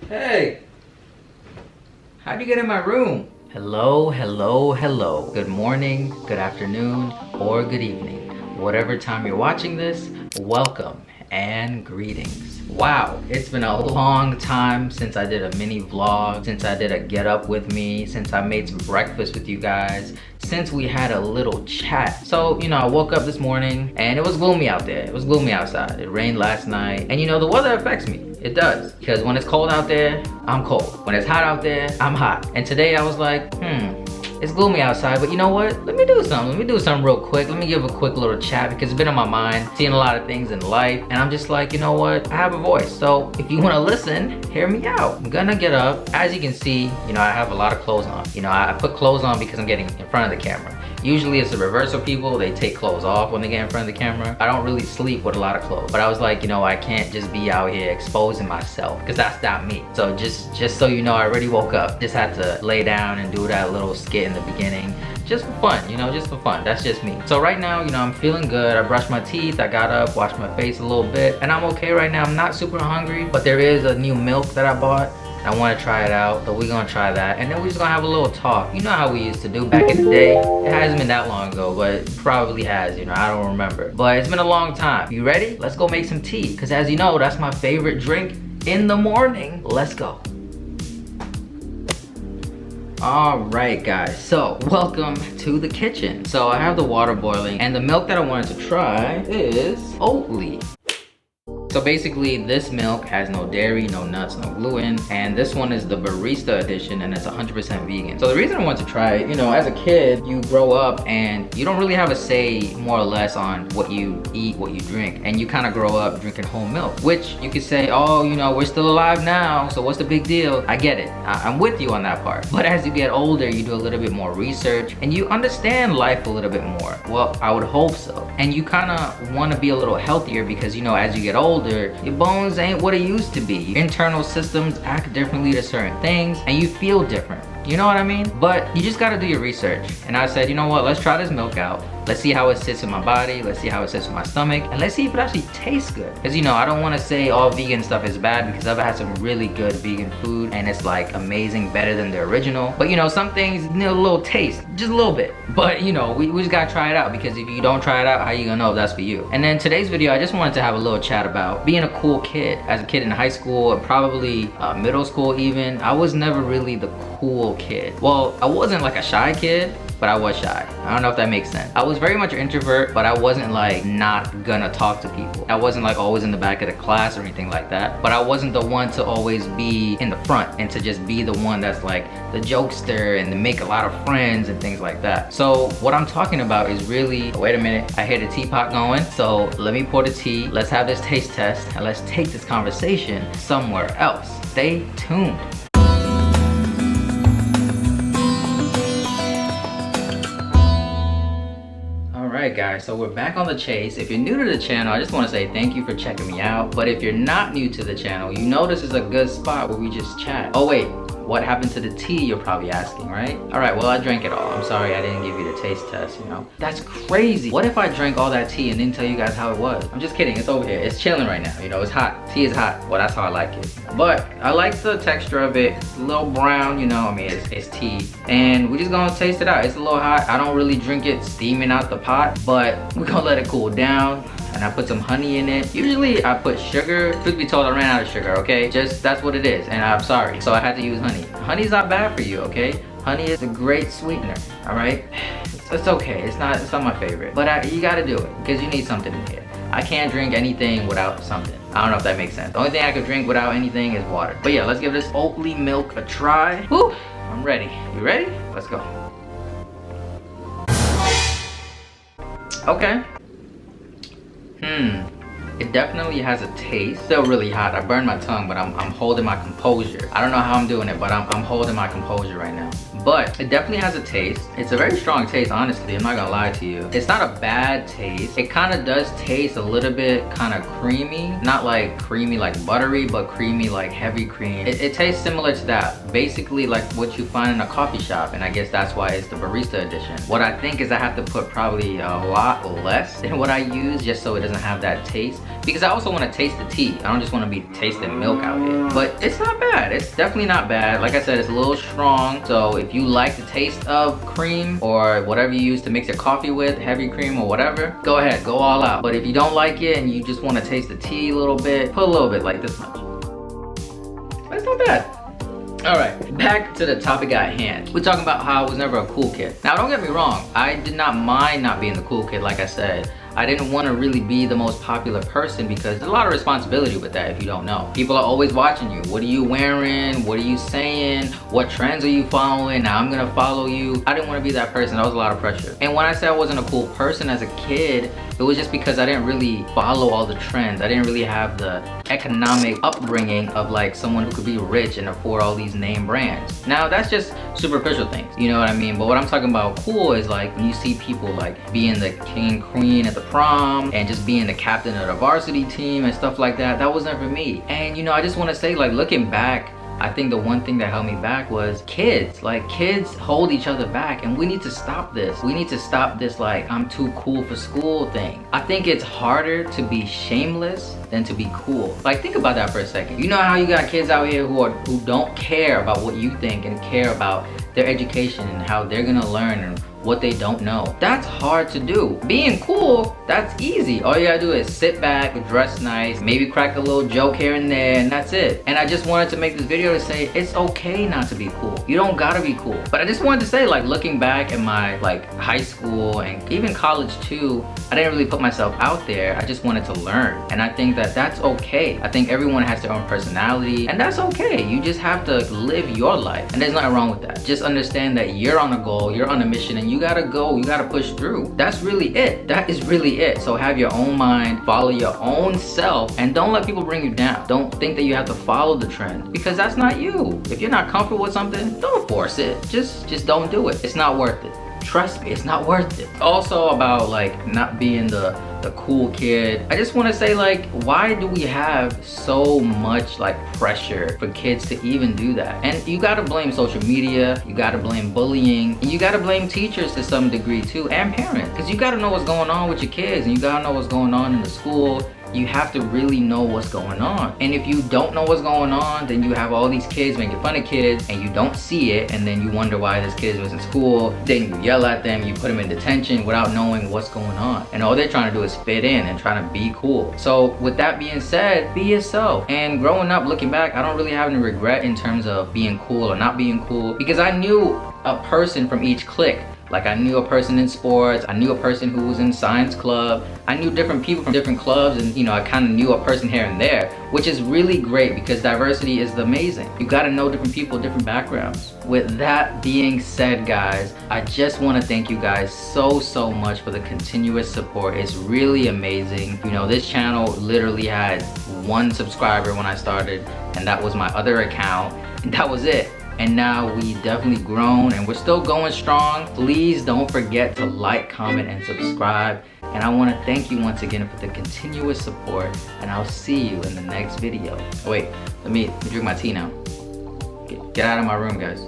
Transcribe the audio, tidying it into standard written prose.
Hey, how'd you get in my room? Hello, hello, hello. Good morning, good afternoon, or good evening. Whatever time you're watching this, welcome and greetings. Wow, it's been a long time since I did a mini vlog, since I did a get up with me, since I made some breakfast with you guys, since we had a little chat. So, I woke up this morning and it was gloomy out there. It was gloomy outside. It rained last night. And the weather affects me. It does. Because when it's cold out there, I'm cold. When it's hot out there, I'm hot. And today I was like, it's gloomy outside, but you know what? Let me do something. Let me do something real quick. Let me give a quick little chat because it's been on my mind, seeing a lot of things in life. And I'm just like, you know what? I have a voice. So if you want to listen, hear me out. I'm gonna get up. As you can see, I have a lot of clothes on. I put clothes on because I'm getting in front of the camera. Usually it's the reverse of people. They take clothes off when they get in front of the camera. I don't really sleep with a lot of clothes. But I was like, I can't just be out here exposing myself because that's not me. So just so you know, I already woke up. Just had to lay down and do that little skit in the beginning. Just for fun, just for fun. That's just me. So right now, I'm feeling good. I brushed my teeth. I got up, washed my face a little bit. And I'm okay right now. I'm not super hungry. But there is a new milk that I bought. I want to try it out, so we're gonna try that, and then we're just gonna have a little talk. You know how we used to do back in the day. It hasn't been that long ago, but it probably has. I don't remember, but it's been a long time. You ready? Let's go make some tea, because as you know, that's my favorite drink in the morning. Let's go. All right, guys, so welcome to the kitchen. So I have the water boiling, and the milk that I wanted to try is Oatly. So basically, this milk has no dairy, no nuts, no gluten, and this one is the barista edition, and it's 100% vegan. So the reason I wanted to try it, as a kid, you grow up and you don't really have a say, more or less, on what you eat, what you drink, and you kind of grow up drinking whole milk, which you could say, oh, we're still alive now, so what's the big deal? I get it. I'm with you on that part. But as you get older, you do a little bit more research, and you understand life a little bit more. Well, I would hope so. And you kind of want to be a little healthier because, as you get older, your bones ain't what it used to be. Your internal systems act differently to certain things and you feel different. You know what I mean? But you just gotta do your research. And I said, you know what? Let's try this milk out. Let's see how it sits in my body. Let's see how it sits in my stomach. And let's see if it actually tastes good. Because, I don't want to say all vegan stuff is bad because I've had some really good vegan food and it's like amazing, better than the original. But, some things need a little taste, just a little bit. But, we just gotta try it out because if you don't try it out, how you gonna know if that's for you? And then today's video, I just wanted to have a little chat about being a cool kid. As a kid in high school, or probably middle school even, I was never really the cool kid. Well, I wasn't like a shy kid, but I was shy. I don't know if that makes sense. I was very much an introvert, but I wasn't like not gonna talk to people. I wasn't like always in the back of the class or anything like that, but I wasn't the one to always be in the front and to just be the one that's like the jokester and to make a lot of friends and things like that. So what I'm talking about is really, wait a minute, I hear the teapot going. So let me pour the tea, let's have this taste test, and let's take this conversation somewhere else. Stay tuned. Alright guys, so we're back on the chase. If you're new to the channel, I just want to say thank you for checking me out. But if you're not new to the channel, you know this is a good spot where we just chat. Oh wait, what happened to the tea, you're probably asking, right? Alright, well I drank it all. I'm sorry I didn't give you the taste test, That's crazy. What if I drank all that tea and didn't tell you guys how it was? I'm just kidding, it's over here. It's chilling right now, it's hot. Tea is hot. Well, that's how I like it. But I like the texture of it. It's a little brown, it's tea. And we're just gonna taste it out. It's a little hot. I don't really drink it steaming out the pot, but we're gonna let it cool down. And I put some honey in it. Usually I put sugar. Truth be told, I ran out of sugar, okay? Just, that's what it is, and I'm sorry. So I had to use honey. Honey's not bad for you, okay? Honey is a great sweetener, all right? It's okay, it's not my favorite. But you gotta do it, because you need something in here. I can't drink anything without something. I don't know if that makes sense. The only thing I could drink without anything is water. But yeah, let's give this Oatly milk a try. Whew, I'm ready. You ready? Let's go. Okay. It definitely has a taste. Still really hot. I burned my tongue, but I'm holding my composure. I don't know how I'm doing it, but I'm holding my composure right now. but it definitely has a taste. It's a very strong taste, honestly. I'm not gonna lie to you. It's not a bad taste. It kind of does taste a little bit kind of creamy. Not like creamy like buttery, but creamy like heavy cream. It tastes similar to that. Basically like what you find in a coffee shop, and I guess that's why it's the barista edition. What I think is I have to put probably a lot less than what I use just so it doesn't have that taste, because I also want to taste the tea. I don't just want to be tasting milk out here. But it's not bad. It's definitely not bad. Like I said, it's a little strong. So if you like the taste of cream or whatever you use to mix your coffee with, heavy cream or whatever, go ahead, go all out. But if you don't like it and you just want to taste the tea a little bit, put a little bit, like this much. It's not bad. Alright, back to the topic at hand. We're talking about how I was never a cool kid. Now don't get me wrong, I did not mind not being the cool kid. Like I said, I didn't want to really be the most popular person because there's a lot of responsibility with that if you don't know. People are always watching you. What are you wearing? What are you saying? What trends are you following? Now I'm gonna follow you. I didn't want to be that person. That was a lot of pressure. And when I said I wasn't a cool person as a kid, it was just because I didn't really follow all the trends. I didn't really have the economic upbringing of like someone who could be rich and afford all these name brands. Now that's just superficial things, you know what I mean? But what I'm talking about cool is like when you see people like being the king and queen at the prom and just being the captain of the varsity team and stuff like that. That wasn't for me. And you know, I just want to say, like, looking back, I think the one thing that held me back was kids. Like, kids hold each other back, and we need to stop this. We need to stop this like I'm too cool for school thing. I think it's harder to be shameless than to be cool. Like, think about that for a second. You know how you got kids out here who don't care about what you think and care about their education and how they're gonna learn and what they don't know. That's hard to do. Being cool, that's easy. All you gotta do is sit back, dress nice, maybe crack a little joke here and there, and that's it. And I just wanted to make this video to say it's okay not to be cool. You don't gotta be cool. But I just wanted to say, like, looking back at my like high school and even college too, I didn't really put myself out there. I just wanted to learn. And I think that that's okay. I think everyone has their own personality, and that's okay. You just have to live your life, and there's nothing wrong with that. Just understand that you're on a goal, you're on a mission, and you gotta go, you gotta push through. That's really it. That is really it. So have your own mind, follow your own self, and don't let people bring you down. Don't think that you have to follow the trend, because that's not you. If you're not comfortable with something, don't force it. Just don't do it. It's not worth it. Trust me, it's not worth it. Also about like not being the cool kid, I just want to say, like, why do we have so much like pressure for kids to even do that? And you gotta blame social media, you gotta blame bullying, and you gotta blame teachers to some degree too, and parents, because you gotta know what's going on with your kids, and you gotta know what's going on in the school. You have to really know what's going on. And if you don't know what's going on, then you have all these kids making fun of kids and you don't see it, and then you wonder why this kid was in school. Then you yell at them, you put them in detention without knowing what's going on. And all they're trying to do is fit in and trying to be cool. So with that being said, be yourself. And growing up, looking back, I don't really have any regret in terms of being cool or not being cool, because I knew a person from each clique. Like, I knew a person in sports, I knew a person who was in science club, I knew different people from different clubs, and you know, I kind of knew a person here and there, which is really great because diversity is amazing. You gotta know different people, different backgrounds. With that being said, guys, I just want to thank you guys so much for the continuous support. It's really amazing. You know, this channel literally had 1 subscriber when I started, and that was my other account, and that was it. And now we definitely grown and we're still going strong. Please don't forget to like, comment, and subscribe. And I want to thank you once again for the continuous support, and I'll see you in the next video. Oh, wait, let me drink my tea now. Get out of my room, guys.